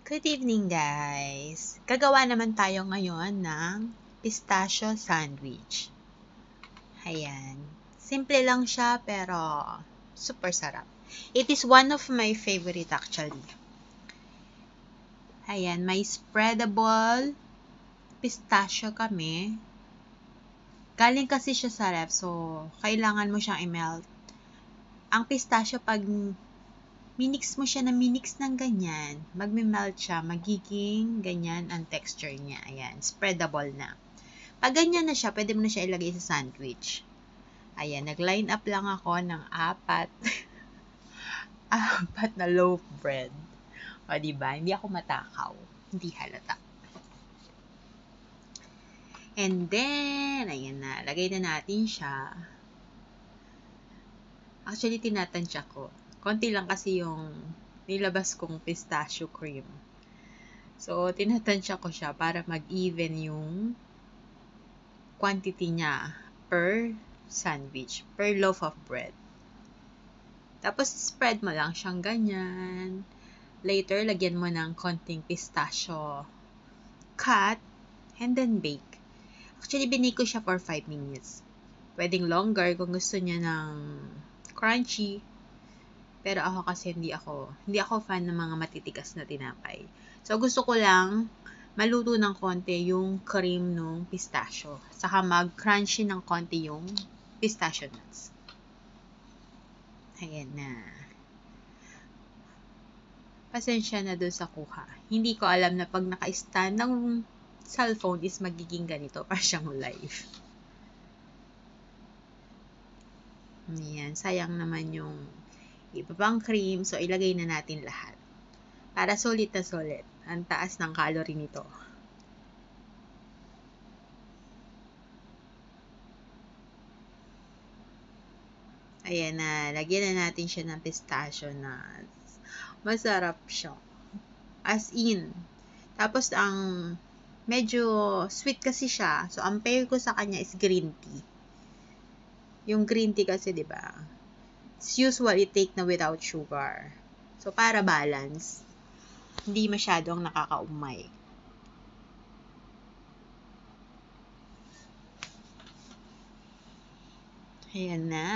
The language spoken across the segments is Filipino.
Good evening, guys! Gagawa naman tayo ngayon ng pistachio sandwich. Ayan. Simple lang siya pero super sarap. It is one of my favorite actually. Ayan, may spreadable pistachio kami. Galing kasi siya sa ref, so kailangan mo siyang i-melt. Ang pistachio, pag minix mo siya na minix ng ganyan, magme-melt siya, magiging ganyan ang texture niya. Ayan, spreadable na. Pag ganyan na siya, pwede mo na siya ilagay sa sandwich. Ayan, nag-line up lang ako ng 4 na loaf bread. O, diba? Hindi ako matakaw. Hindi halata. And then, ayan na. Lagay na natin siya. Actually, tinatansya ko. Konti lang kasi yung nilabas kong pistachio cream. So, tinatansya ko siya para mag-even yung quantity niya per sandwich, per loaf of bread. Tapos, spread mo lang siyang ganyan. Later, lagyan mo ng konting pistachio cut, and then bake. Actually, binake ko siya for 5 minutes. Pwedeng longer kung gusto niya ng crunchy. Pero ako kasi hindi ako fan ng mga matitigas na tinapay. So, gusto ko lang maluto ng konti yung cream ng pistachio. Saka mag-crunchy ng konti yung pistachio nuts. Ayan na. Pasensya na doon sa kuha. Hindi ko alam na pag naka-stand ng cellphone is magiging ganito pa siyang live. Ayan. Sayang naman yung iba pang cream. So, ilagay na natin lahat. Para sulit na sulit. Ang taas ng calorie nito. Ayan na. Lagyan na natin siya ng pistachio nuts. Masarap siya. As in. Tapos, ang medyo sweet kasi siya. So, ang pair ko sa kanya is green tea. Yung green tea kasi, diba? It's usually take na without sugar. So, para balance. Hindi masyadong nakakaumay. Ayan na.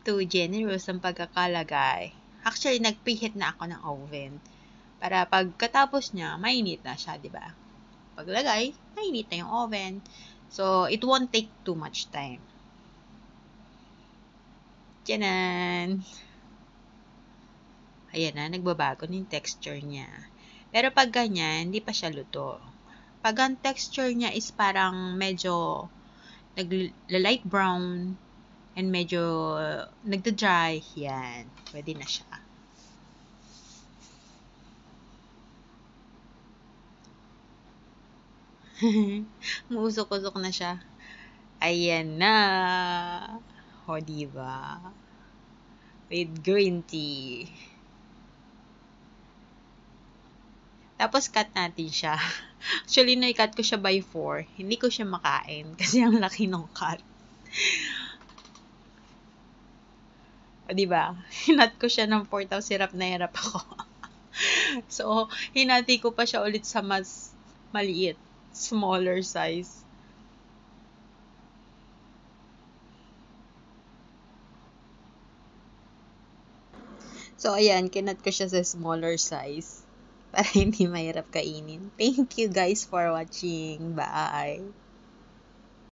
Too generous ang pagkakalagay. Actually, nag-preheat na ako ng oven. Para pagkatapos niya, mainit na siya, diba? Paglagay, mainit na yung oven. So, it won't take too much time. Tiyanan! Ayan na, nagbabago na yung texture niya. Pero pag ganyan, hindi pa siya luto. Pag ang texture niya is parang medyo nag-light brown and medyo nagda-dry, yan. Pwede na siya. Muusok-usok na siya. Ayan na. O, diba? With green tea. Tapos, cut natin siya. Actually, na-cut ko siya by 4. Hindi ko siya makain kasi ang laki ng cut. O, diba? Hinat ko siya ng 4, tapos hirap na hirap ako. So, hinati ko pa siya ulit sa mas maliit. Smaller size. So, ayan, kinat ko siya sa smaller size para hindi mahirap kainin. Thank you guys for watching. Bye!